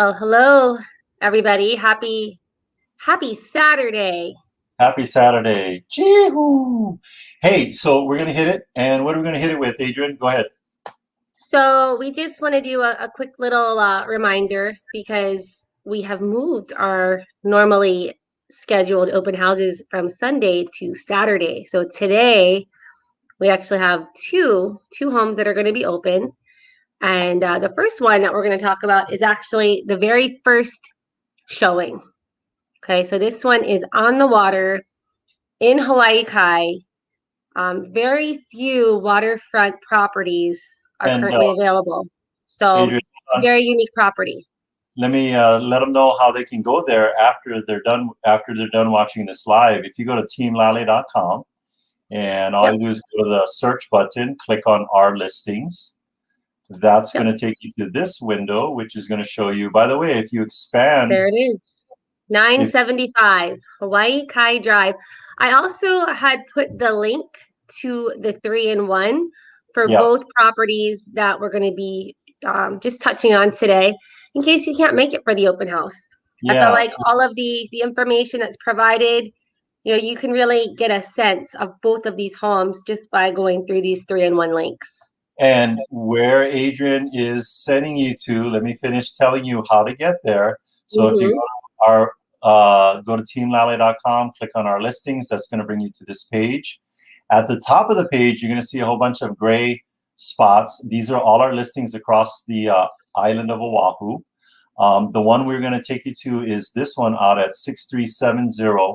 Well, hello, everybody. Happy Saturday. Happy Saturday. Chee-hoo. Hey, so we're going to hit it. And what are we going to hit it with, Adrian? Go ahead. So we just want to do a quick little reminder because we have moved our normally scheduled open houses from Sunday to Saturday. So today we actually have two homes that are going to be open. And the first one that we're going to talk about is actually the very first showing. Okay, so this one is on the water in Hawaii Kai. Very few waterfront properties are And currently available. So, Adrian, very unique property. let me let them know how they can go there after they're done watching this live. If you go to teamlally.com and all Yep, you do is go to the search button, click on our listings. That's yep, going to take you to this window, which is going to show you, by the way, if you expand, there it is. if 975 Hawaii Kai Drive. I also had put the link to the 3-in-1 for yeah, both properties that we're going to be just touching on today in case you can't make it for the open house. I felt yeah. like all of the information that's provided, you can really get a sense of both of these homes just by going through these 3-in-1 links. And where Adrian is sending you to, let me finish telling you how to get there. So if you Mm-hmm. go to go to teamlally.com, click on our listings, that's going to bring you to this page. At the top of the page, you're going to see a whole bunch of gray spots. These are all our listings across the island of Oahu. The one we're going to take you to is this one out at 6370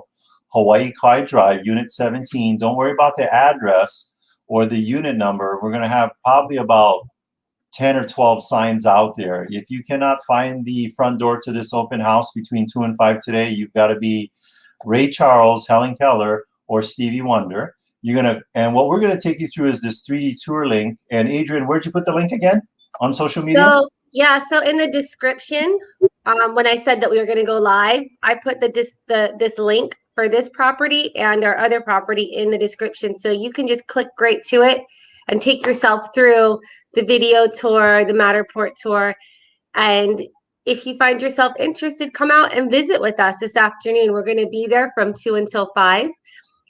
Hawaii Kai Drive, Unit 17. Don't worry about the address or the unit number. We're going to have probably about 10 or 12 signs out there. If you cannot find the front door to this open house between 2 and 5 today, you've got to be Ray Charles, Helen Keller, or Stevie Wonder. And what we're going to take you through is this 3D tour link. And Adrian, where'd you put the link again? On social media? So yeah, so in the description, when I said that we were going to go live, I put this link for this property and our other property in the description, so you can just click right to it and take yourself through the video tour, the Matterport tour, and if you find yourself interested, come out and visit with us this afternoon. We're going to be there from 2 until 5,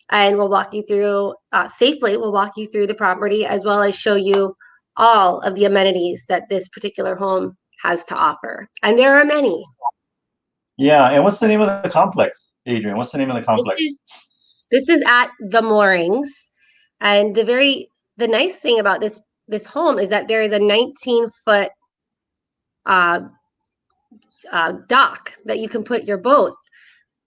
and we'll walk you through safely. We'll walk you through the property as well as show you all of the amenities that this particular home has to offer. And there are many. Yeah. And what's the name of the complex, Adrian? What's the name of the This complex? is this is at the moorings. And the nice thing about this home is that there is a 19-foot uh, dock that you can put your boat.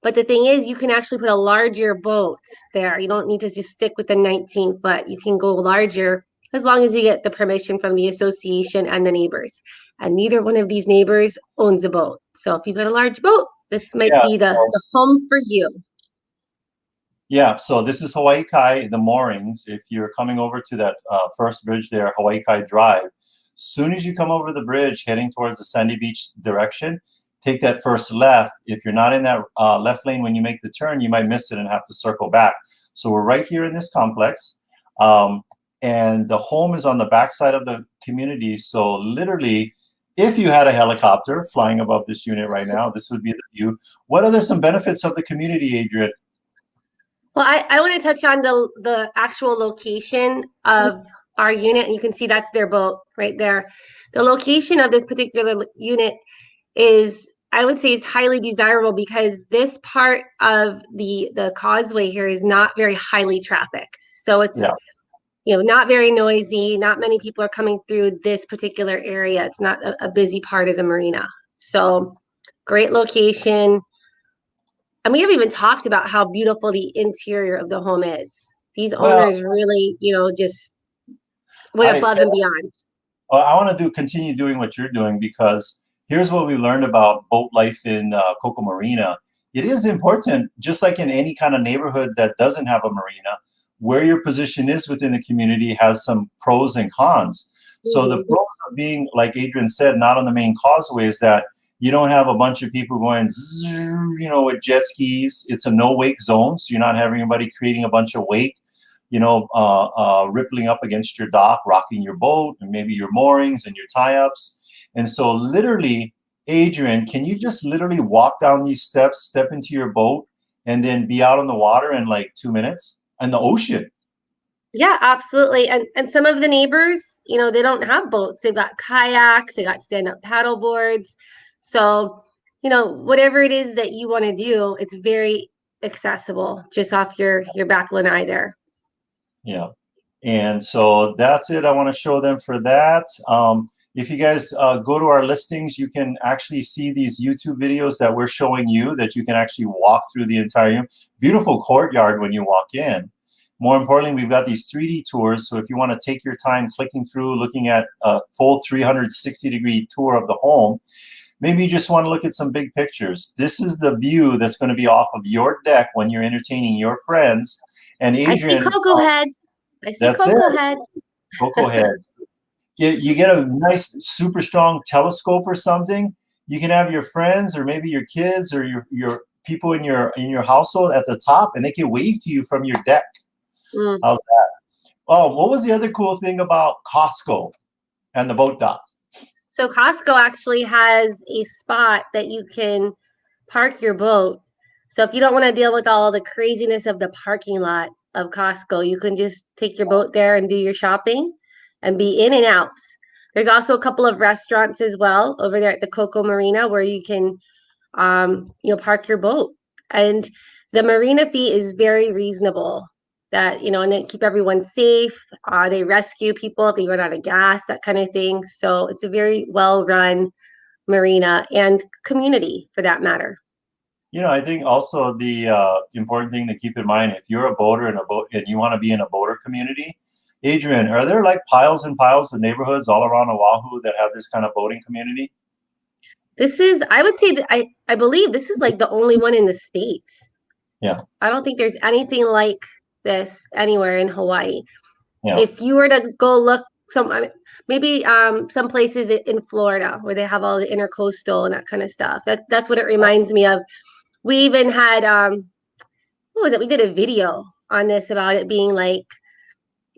But the thing is, you can actually put a larger boat there. You don't need to just stick with the 19-foot. You can go larger as long as you get the permission from the association and the neighbors. And neither one of these neighbors owns a boat. So if you've got a large boat, this might Yeah. be the home for you. Yeah, so this is Hawaii Kai, the moorings. If you're coming over to that first bridge there, Hawaii Kai Drive, soon as you come over the bridge heading towards the Sandy Beach direction, take that first left. If you're not in that left lane when you make the turn, you might miss it and have to circle back. So we're right here in this complex. And the home is on the backside of the community. So literally, if you had a helicopter flying above this unit right now, this would be the view. What are some benefits of the community, Adrian? Well, I want to touch on the actual location of our unit. And you can see that's their boat right there. The location of this particular unit is, I would say, is highly desirable because this part of the causeway here is not very highly trafficked. So it's Yeah. not very noisy. Not many people are coming through this particular area. It's not a busy part of the marina. So great location. And we haven't even talked about how beautiful the interior of the home is. These Well, owners really, just went I above and beyond. I want to continue doing what you're doing because here's what we learned about boat life in Coco Marina. It is important, just like in any kind of neighborhood that doesn't have a marina, where your position is within the community has some pros and cons. So the Mhm. pros of being, like Adrian said, not on the main causeway is that you don't have a bunch of people going, with jet skis. It's a no wake zone, so you're not having anybody creating a bunch of wake, rippling up against your dock, rocking your boat, and maybe your moorings and your tie-ups. And so literally, Adrian, can you just literally walk down these steps, step into your boat, and then be out on the water in like 2 minutes? And the ocean. Yeah, absolutely. And some of the neighbors, they don't have boats. They've got kayaks, they got stand-up paddle boards. So, whatever it is that you want to do, it's very accessible just off your back lanai there. Yeah. And so that's it. I want to show them for that. If you guys go to our listings, you can actually see these YouTube videos that we're showing you, that you can actually walk through the entire beautiful courtyard when you walk in. More importantly, we've got these 3D tours. So if you want to take your time clicking through, looking at a full 360-degree tour of the home, maybe you just want to look at some big pictures. This is the view that's going to be off of your deck when you're entertaining your friends. And Adrian, I see Coco Head. I see that's Coco it. Head. Coco Head. You get a nice, super strong telescope or something. You can have your friends or maybe your kids or your people in your household at the top, and they can wave to you from your deck. Mm. How's that? Oh, what was the other cool thing about Costco and the boat dock? So Costco actually has a spot that you can park your boat. So if you don't want to deal with all the craziness of the parking lot of Costco, you can just take your boat there and do your shopping and be in and out. There's also a couple of restaurants as well over there at the Coco Marina where you can park your boat. And the marina fee is very reasonable. That, and then keep everyone safe. They rescue people if they run out of gas, that kind of thing. So it's a very well-run marina and community for that matter. I think also the important thing to keep in mind, if you're a boater and you want to be in a boater community, Adrian, are there like piles and piles of neighborhoods all around Oahu that have this kind of boating community? I would say that I believe this is like the only one in the States. Yeah. I don't think there's anything like this anywhere in Hawaii. Yeah. If you were to go look maybe some places in Florida where they have all the intercoastal and that kind of stuff. That's what it reminds me of. We even had what was it? We did a video on this about it being like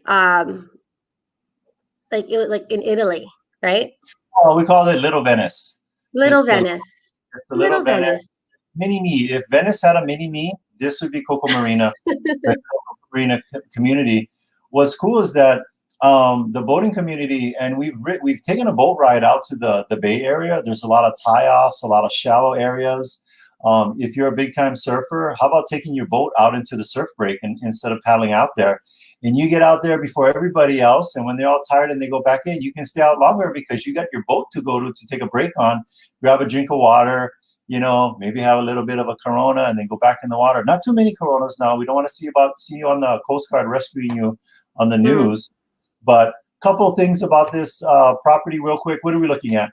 it was like in Italy, right? Oh, we call it Little Venice. Little It's the Venice. Little Venice. Mini me. If Venice had a mini me, this would be Coco Marina. The Coco Marina community. What's cool is that the boating community, and we've taken a boat ride out to the Bay Area. There's a lot of tie-offs, a lot of shallow areas. If you're a big-time surfer, how about taking your boat out into the surf break instead of paddling out there? And you get out there before everybody else, and when they're all tired and they go back in, you can stay out longer because you got your boat to go to take a break on, grab a drink of water, maybe have a little bit of a Corona and then go back in the water. Not too many Coronas now. We don't want to see you on the Coast Guard rescuing you on the news. But a couple of things about this property real quick. What are we looking at?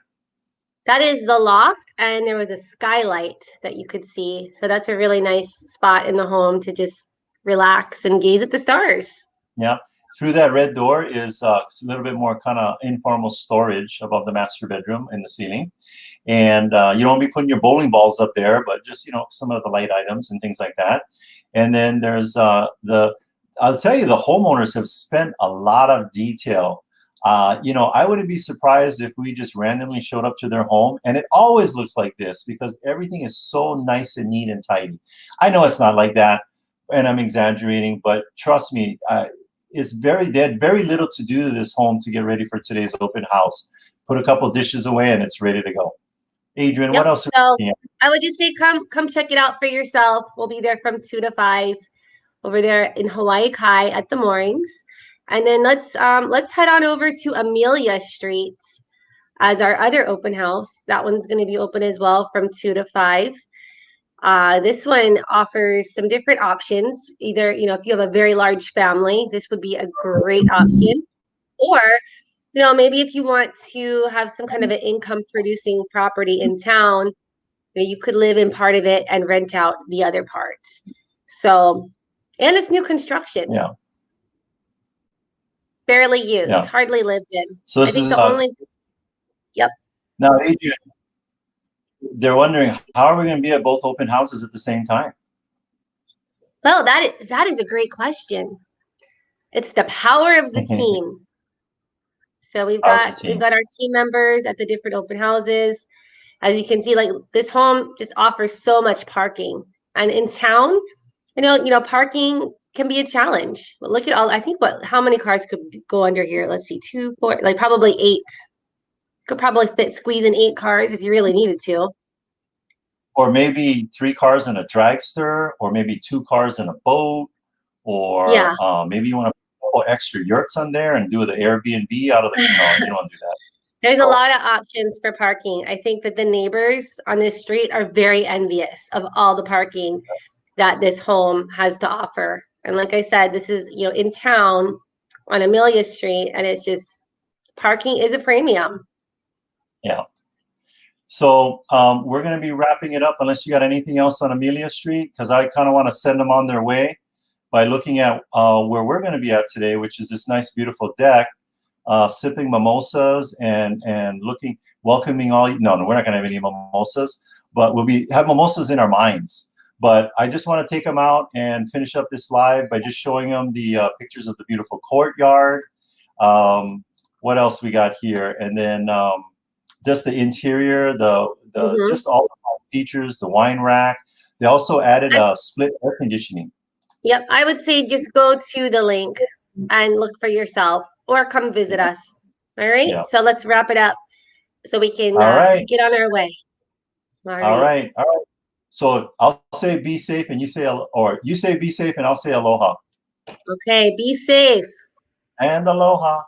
That is the loft, and there was a skylight that you could see. So that's a really nice spot in the home to just relax and gaze at the stars. Yeah. Through that red door is a little bit more kind of informal storage above the master bedroom in the ceiling. And you don't be putting your bowling balls up there, but just, some of the light items and things like that. And then there's I'll tell you, the homeowners have spent a lot of detail. I wouldn't be surprised if we just randomly showed up to their home, and it always looks like this because everything is so nice and neat and tidy. I know it's not like that, and I'm exaggerating, but trust me, they had very little to do to this home to get ready for today's open house. Put a couple dishes away and it's ready to go. Adrian, what else? So I would just say come check it out for yourself. We'll be there from 2 to 5 over there in Hawaii Kai at the moorings. And then let's head on over to Amelia Street as our other open house. That one's going to be open as well from 2 to 5. This one offers some different options. Either, if you have a very large family, this would be a great option. Or, maybe if you want to have some kind of an income producing property in town, you could live in part of it and rent out the other parts. So, and it's new construction. Yeah. Barely used, hardly lived in. So this is Yep. Now, Adrian, they're wondering, how are we going to be at both open houses at the same time? Well, that is a great question. It's the power of the team. So we've got our team members at the different open houses. As you can see, like this home just offers so much parking. And in town, parking can be a challenge. But look at I think how many cars could go under here? Let's see, 2, 4, like probably 8. Could probably squeeze in 8 cars if you really needed to. Or maybe 3 cars in a dragster, or maybe 2 cars in a boat, or Yeah. maybe you want to put extra yurts on there and do the Airbnb out of the, no, you don't want to do that. There's a lot of options for parking. I think that the neighbors on this street are very envious of all the parking that this home has to offer. And like I said, this is, in town on Amelia Street, and it's just parking is a premium. Yeah. So we're going to be wrapping it up unless you got anything else on Amelia Street, because I kind of want to send them on their way by looking at where we're going to be at today, which is this nice, beautiful deck, sipping mimosas and welcoming all. No, we're not going to have any mimosas, but we'll have mimosas in our minds. But I just want to take them out and finish up this live by just showing them the pictures of the beautiful courtyard. What else we got here? And then just the interior, just all the features, the wine rack. They also added split air conditioning. Yep, I would say just go to the link and look for yourself, or come visit us. All right, so let's wrap it up so we can get on our way. All right. So I'll say be safe, and you say be safe, and I'll say aloha. Okay, be safe. And aloha.